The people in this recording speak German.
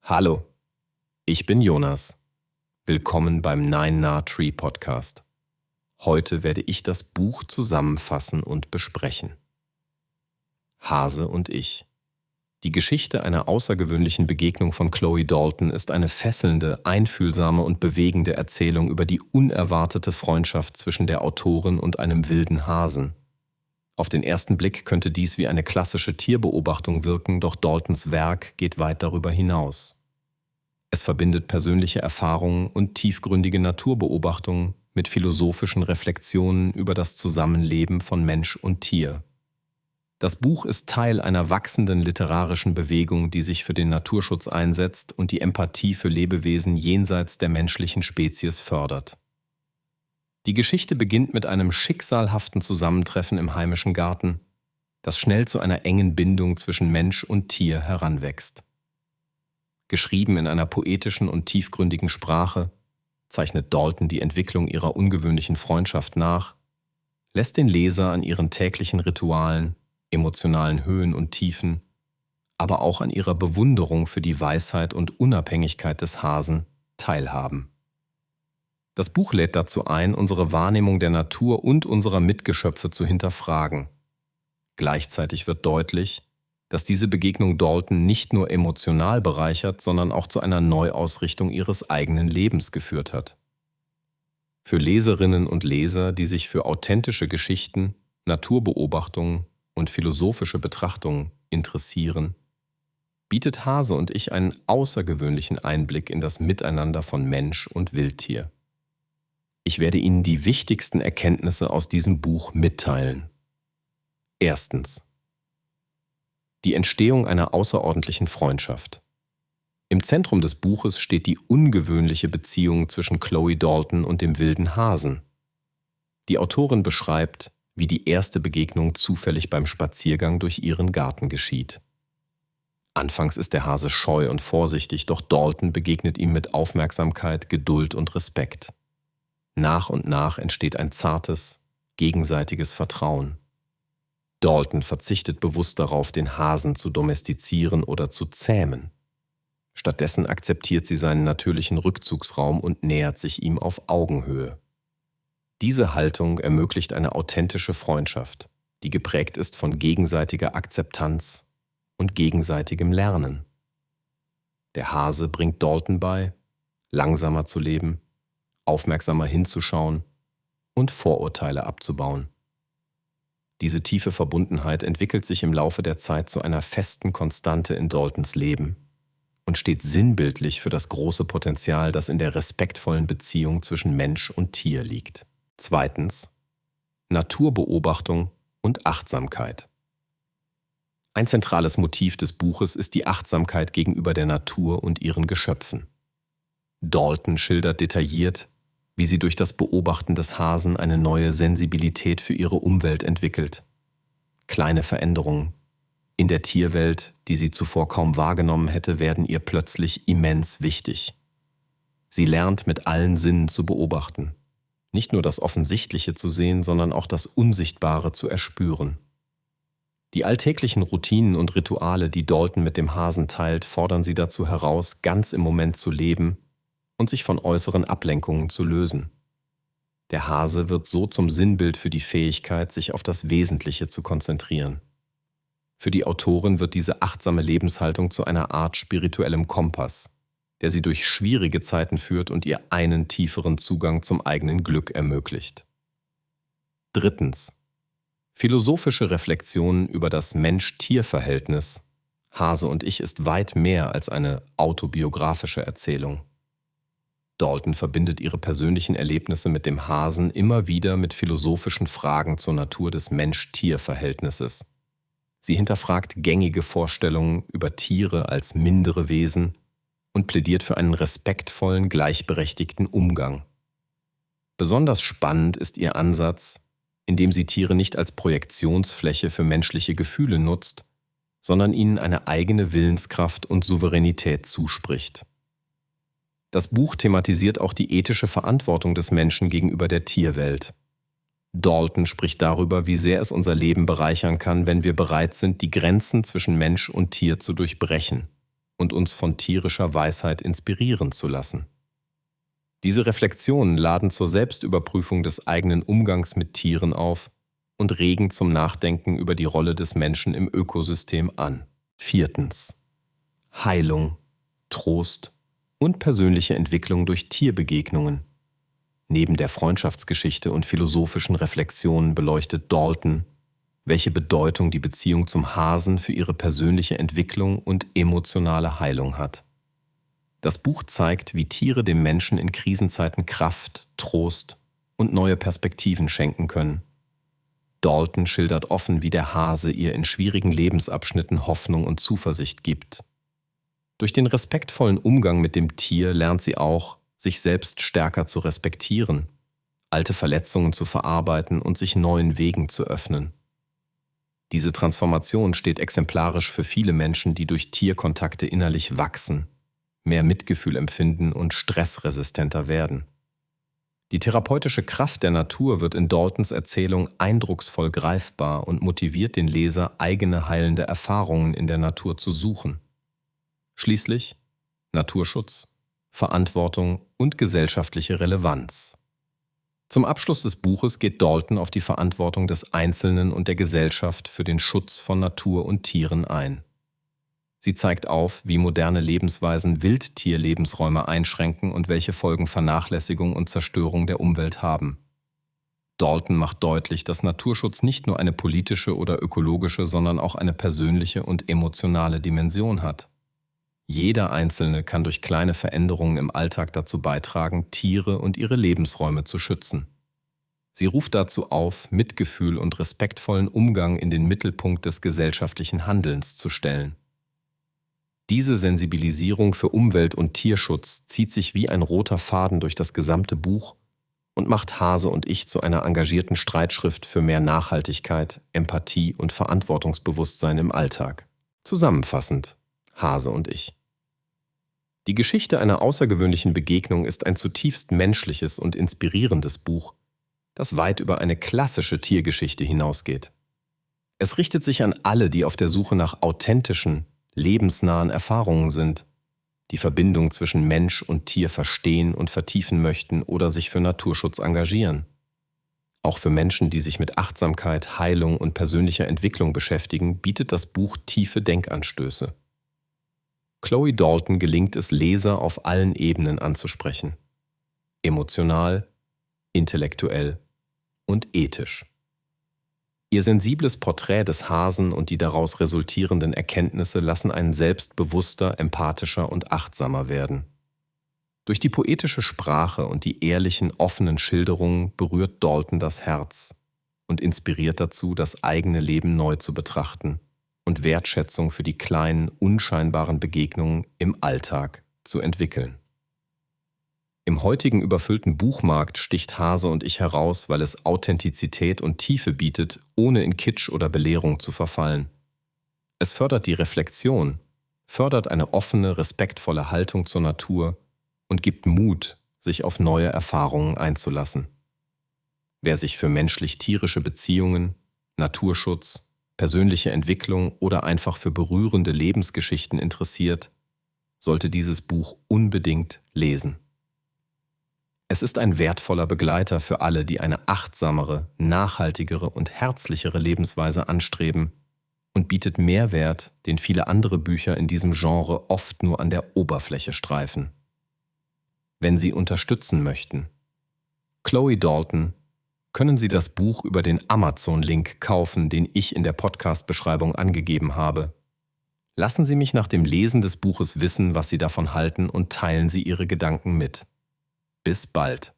Hallo, ich bin Jonas. Willkommen beim Nine Nah Tree Podcast. Heute werde ich das Buch zusammenfassen und besprechen. Hase und ich. Die Geschichte einer außergewöhnlichen Begegnung von Chloe Dalton ist eine fesselnde, einfühlsame und bewegende Erzählung über die unerwartete Freundschaft zwischen der Autorin und einem wilden Hasen. Auf den ersten Blick könnte dies wie eine klassische Tierbeobachtung wirken, doch Daltons Werk geht weit darüber hinaus. Es verbindet persönliche Erfahrungen und tiefgründige Naturbeobachtungen mit philosophischen Reflexionen über das Zusammenleben von Mensch und Tier. Das Buch ist Teil einer wachsenden literarischen Bewegung, die sich für den Naturschutz einsetzt und die Empathie für Lebewesen jenseits der menschlichen Spezies fördert. Die Geschichte beginnt mit einem schicksalhaften Zusammentreffen im heimischen Garten, das schnell zu einer engen Bindung zwischen Mensch und Tier heranwächst. Geschrieben in einer poetischen und tiefgründigen Sprache, zeichnet Dalton die Entwicklung ihrer ungewöhnlichen Freundschaft nach, lässt den Leser an ihren täglichen Ritualen, emotionalen Höhen und Tiefen, aber auch an ihrer Bewunderung für die Weisheit und Unabhängigkeit des Hasen teilhaben. Das Buch lädt dazu ein, unsere Wahrnehmung der Natur und unserer Mitgeschöpfe zu hinterfragen. Gleichzeitig wird deutlich, dass diese Begegnung Dalton nicht nur emotional bereichert, sondern auch zu einer Neuausrichtung ihres eigenen Lebens geführt hat. Für Leserinnen und Leser, die sich für authentische Geschichten, Naturbeobachtungen und philosophische Betrachtungen interessieren, bietet Hase und ich einen außergewöhnlichen Einblick in das Miteinander von Mensch und Wildtier. Ich werde Ihnen die wichtigsten Erkenntnisse aus diesem Buch mitteilen. Erstens. Die Entstehung einer außerordentlichen Freundschaft. Im Zentrum des Buches steht die ungewöhnliche Beziehung zwischen Chloe Dalton und dem wilden Hasen. Die Autorin beschreibt, wie die erste Begegnung zufällig beim Spaziergang durch ihren Garten geschieht. Anfangs ist der Hase scheu und vorsichtig, doch Dalton begegnet ihm mit Aufmerksamkeit, Geduld und Respekt. Nach und nach entsteht ein zartes, gegenseitiges Vertrauen. Dalton verzichtet bewusst darauf, den Hasen zu domestizieren oder zu zähmen. Stattdessen akzeptiert sie seinen natürlichen Rückzugsraum und nähert sich ihm auf Augenhöhe. Diese Haltung ermöglicht eine authentische Freundschaft, die geprägt ist von gegenseitiger Akzeptanz und gegenseitigem Lernen. Der Hase bringt Dalton bei, langsamer zu leben, aufmerksamer hinzuschauen und Vorurteile abzubauen. Diese tiefe Verbundenheit entwickelt sich im Laufe der Zeit zu einer festen Konstante in Daltons Leben und steht sinnbildlich für das große Potenzial, das in der respektvollen Beziehung zwischen Mensch und Tier liegt. Zweitens. Naturbeobachtung und Achtsamkeit. Ein zentrales Motiv des Buches ist die Achtsamkeit gegenüber der Natur und ihren Geschöpfen. Dalton schildert detailliert, wie sie durch das Beobachten des Hasen eine neue Sensibilität für ihre Umwelt entwickelt. Kleine Veränderungen in der Tierwelt, die sie zuvor kaum wahrgenommen hätte, werden ihr plötzlich immens wichtig. Sie lernt, mit allen Sinnen zu beobachten, nicht nur das Offensichtliche zu sehen, sondern auch das Unsichtbare zu erspüren. Die alltäglichen Routinen und Rituale, die Dalton mit dem Hasen teilt, fordern sie dazu heraus, ganz im Moment zu leben und sich von äußeren Ablenkungen zu lösen. Der Hase wird so zum Sinnbild für die Fähigkeit, sich auf das Wesentliche zu konzentrieren. Für die Autorin wird diese achtsame Lebenshaltung zu einer Art spirituellem Kompass, der sie durch schwierige Zeiten führt und ihr einen tieferen Zugang zum eigenen Glück ermöglicht. Drittens. Philosophische Reflexionen über das Mensch-Tier-Verhältnis. Hase und ich ist weit mehr als eine autobiografische Erzählung. Dalton verbindet ihre persönlichen Erlebnisse mit dem Hasen immer wieder mit philosophischen Fragen zur Natur des Mensch-Tier-Verhältnisses. Sie hinterfragt gängige Vorstellungen über Tiere als mindere Wesen und plädiert für einen respektvollen, gleichberechtigten Umgang. Besonders spannend ist ihr Ansatz, indem sie Tiere nicht als Projektionsfläche für menschliche Gefühle nutzt, sondern ihnen eine eigene Willenskraft und Souveränität zuspricht. Das Buch thematisiert auch die ethische Verantwortung des Menschen gegenüber der Tierwelt. Dalton spricht darüber, wie sehr es unser Leben bereichern kann, wenn wir bereit sind, die Grenzen zwischen Mensch und Tier zu durchbrechen. und uns von tierischer Weisheit inspirieren zu lassen. Diese Reflexionen laden zur Selbstüberprüfung des eigenen Umgangs mit Tieren auf und regen zum Nachdenken über die Rolle des Menschen im Ökosystem an. 4. Heilung, Trost und persönliche Entwicklung durch Tierbegegnungen. Neben der Freundschaftsgeschichte und philosophischen Reflexionen beleuchtet Dalton, welche Bedeutung die Beziehung zum Hasen für ihre persönliche Entwicklung und emotionale Heilung hat. Das Buch zeigt, wie Tiere dem Menschen in Krisenzeiten Kraft, Trost und neue Perspektiven schenken können. Dalton schildert offen, wie der Hase ihr in schwierigen Lebensabschnitten Hoffnung und Zuversicht gibt. Durch den respektvollen Umgang mit dem Tier lernt sie auch, sich selbst stärker zu respektieren, alte Verletzungen zu verarbeiten und sich neuen Wegen zu öffnen. Diese Transformation steht exemplarisch für viele Menschen, die durch Tierkontakte innerlich wachsen, mehr Mitgefühl empfinden und stressresistenter werden. Die therapeutische Kraft der Natur wird in Daltons Erzählung eindrucksvoll greifbar und motiviert den Leser, eigene heilende Erfahrungen in der Natur zu suchen. Schließlich Naturschutz, Verantwortung und gesellschaftliche Relevanz. Zum Abschluss des Buches geht Dalton auf die Verantwortung des Einzelnen und der Gesellschaft für den Schutz von Natur und Tieren ein. Sie zeigt auf, wie moderne Lebensweisen Wildtierlebensräume einschränken und welche Folgen Vernachlässigung und Zerstörung der Umwelt haben. Dalton macht deutlich, dass Naturschutz nicht nur eine politische oder ökologische, sondern auch eine persönliche und emotionale Dimension hat. Jeder Einzelne kann durch kleine Veränderungen im Alltag dazu beitragen, Tiere und ihre Lebensräume zu schützen. Sie ruft dazu auf, Mitgefühl und respektvollen Umgang in den Mittelpunkt des gesellschaftlichen Handelns zu stellen. Diese Sensibilisierung für Umwelt- und Tierschutz zieht sich wie ein roter Faden durch das gesamte Buch und macht Hase und ich zu einer engagierten Streitschrift für mehr Nachhaltigkeit, Empathie und Verantwortungsbewusstsein im Alltag. Zusammenfassend: Hase und ich. Die Geschichte einer außergewöhnlichen Begegnung ist ein zutiefst menschliches und inspirierendes Buch, das weit über eine klassische Tiergeschichte hinausgeht. Es richtet sich an alle, die auf der Suche nach authentischen, lebensnahen Erfahrungen sind, die Verbindung zwischen Mensch und Tier verstehen und vertiefen möchten oder sich für Naturschutz engagieren. Auch für Menschen, die sich mit Achtsamkeit, Heilung und persönlicher Entwicklung beschäftigen, bietet das Buch tiefe Denkanstöße. Chloe Dalton gelingt es, Leser auf allen Ebenen anzusprechen. Emotional, intellektuell und ethisch. Ihr sensibles Porträt des Hasen und die daraus resultierenden Erkenntnisse lassen einen selbstbewusster, empathischer und achtsamer werden. Durch die poetische Sprache und die ehrlichen, offenen Schilderungen berührt Dalton das Herz und inspiriert dazu, das eigene Leben neu zu betrachten und Wertschätzung für die kleinen, unscheinbaren Begegnungen im Alltag zu entwickeln. Im heutigen überfüllten Buchmarkt sticht Hase und ich heraus, weil es Authentizität und Tiefe bietet, ohne in Kitsch oder Belehrung zu verfallen. Es fördert die Reflexion, fördert eine offene, respektvolle Haltung zur Natur und gibt Mut, sich auf neue Erfahrungen einzulassen. Wer sich für menschlich-tierische Beziehungen, Naturschutz, persönliche Entwicklung oder einfach für berührende Lebensgeschichten interessiert, sollte dieses Buch unbedingt lesen. Es ist ein wertvoller Begleiter für alle, die eine achtsamere, nachhaltigere und herzlichere Lebensweise anstreben und bietet Mehrwert, den viele andere Bücher in diesem Genre oft nur an der Oberfläche streifen. Wenn Sie unterstützen möchten, Chloe Dalton, können Sie das Buch über den Amazon-Link kaufen, den ich in der Podcast-Beschreibung angegeben habe. Lassen Sie mich nach dem Lesen des Buches wissen, was Sie davon halten und teilen Sie Ihre Gedanken mit. Bis bald.